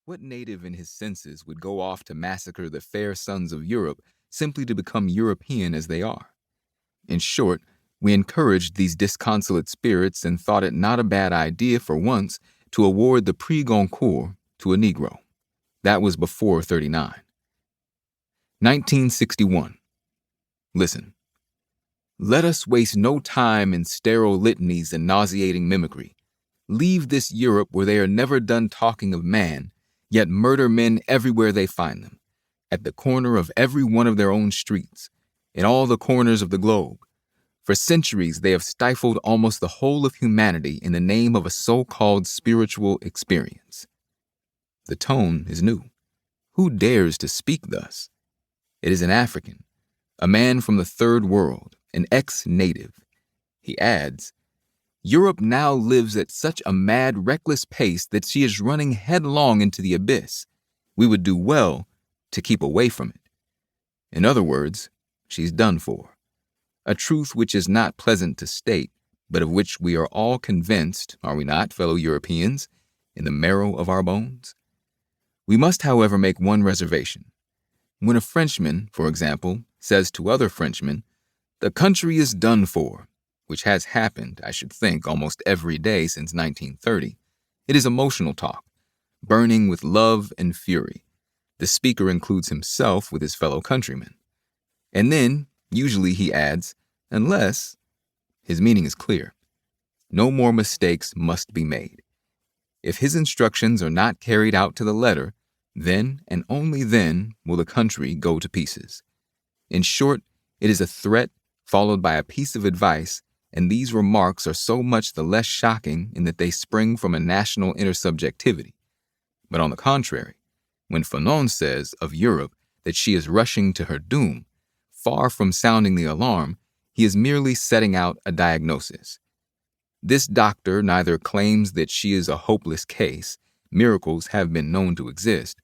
What native in his senses would go off to massacre the fair sons of Europe simply to become European as they are? In short, we encouraged these disconsolate spirits and thought it not a bad idea for once to award the Prix Goncourt to a Negro. That was before 39. 1961. Listen. Let us waste no time in sterile litanies and nauseating mimicry. Leave this Europe where they are never done talking of man, yet murder men everywhere they find them, at the corner of every one of their own streets, in all the corners of the globe. For centuries, they have stifled almost the whole of humanity in the name of a so-called spiritual experience. The tone is new. Who dares to speak thus? It is an African, a man from the third world, an ex-native. He adds, Europe now lives at such a mad, reckless pace that she is running headlong into the abyss. We would do well to keep away from it. In other words, she's done for. A truth which is not pleasant to state, but of which we are all convinced, are we not, fellow Europeans, in the marrow of our bones? We must, however, make one reservation. When a Frenchman, for example, says to other Frenchmen, the country is done for, which has happened, I should think, almost every day since 1930, it is emotional talk, burning with love and fury. The speaker includes himself with his fellow countrymen. And then, usually he adds, unless, his meaning is clear. No more mistakes must be made. If his instructions are not carried out to the letter, then and only then will the country go to pieces. In short, it is a threat followed by a piece of advice, and these remarks are so much the less shocking in that they spring from a national intersubjectivity. But on the contrary, when Fanon says of Europe that she is rushing to her doom, far from sounding the alarm, he is merely setting out a diagnosis. This doctor neither claims that she is a hopeless case, miracles have been known to exist,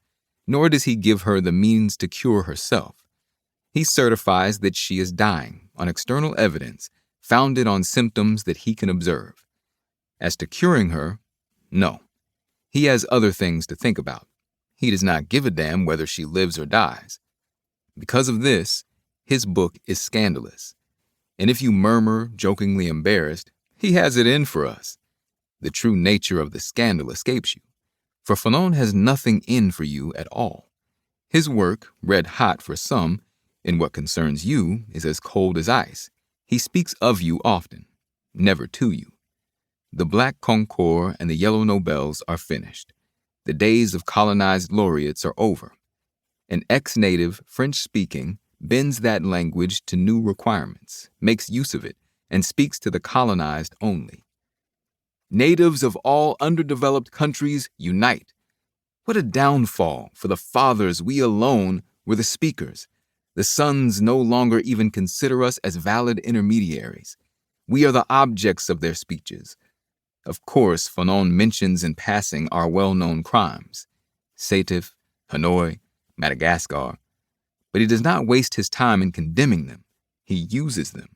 nor does he give her the means to cure herself. He certifies that she is dying on external evidence founded on symptoms that he can observe. As to curing her, no. He has other things to think about. He does not give a damn whether she lives or dies. Because of this, his book is scandalous. And if you murmur, jokingly embarrassed, he has it in for us. The true nature of the scandal escapes you. For Fanon has nothing in for you at all. His work, red hot for some, in what concerns you, is as cold as ice. He speaks of you often, never to you. The black Goncourt and the yellow Nobels are finished. The days of colonized laureates are over. An ex-native, French-speaking, bends that language to new requirements, makes use of it, and speaks to the colonized only. Natives of all underdeveloped countries, unite. What a downfall for the fathers we alone were the speakers. The sons no longer even consider us as valid intermediaries. We are the objects of their speeches. Of course, Fanon mentions in passing our well-known crimes, Sétif, Hanoi, Madagascar, but he does not waste his time in condemning them. He uses them.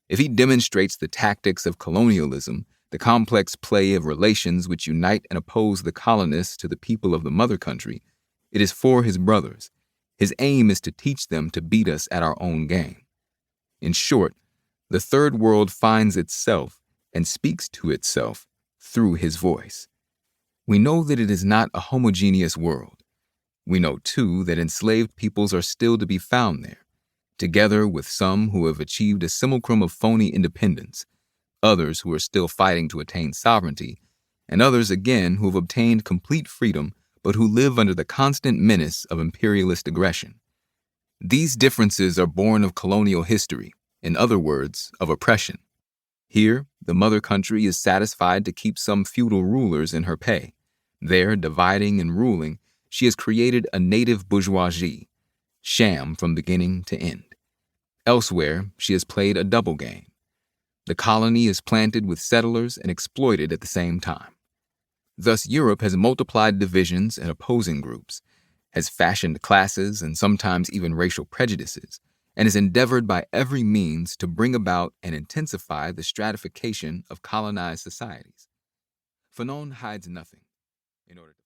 If he demonstrates the tactics of colonialism, the complex play of relations which unite and oppose the colonists to the people of the mother country, it is for his brothers. His aim is to teach them to beat us at our own game. In short, the third world finds itself and speaks to itself through his voice. We know that it is not a homogeneous world. We know, too, that enslaved peoples are still to be found there, together with some who have achieved a simulacrum of phony independence, others who are still fighting to attain sovereignty, and others again who have obtained complete freedom but who live under the constant menace of imperialist aggression. These differences are born of colonial history, in other words, of oppression. Here, the mother country is satisfied to keep some feudal rulers in her pay. There, dividing and ruling, she has created a native bourgeoisie, sham from beginning to end. Elsewhere, she has played a double game. The colony is planted with settlers and exploited at the same time. Thus, Europe has multiplied divisions and opposing groups, has fashioned classes and sometimes even racial prejudices, and has endeavored by every means to bring about and intensify the stratification of colonized societies. Fanon hides nothing in order to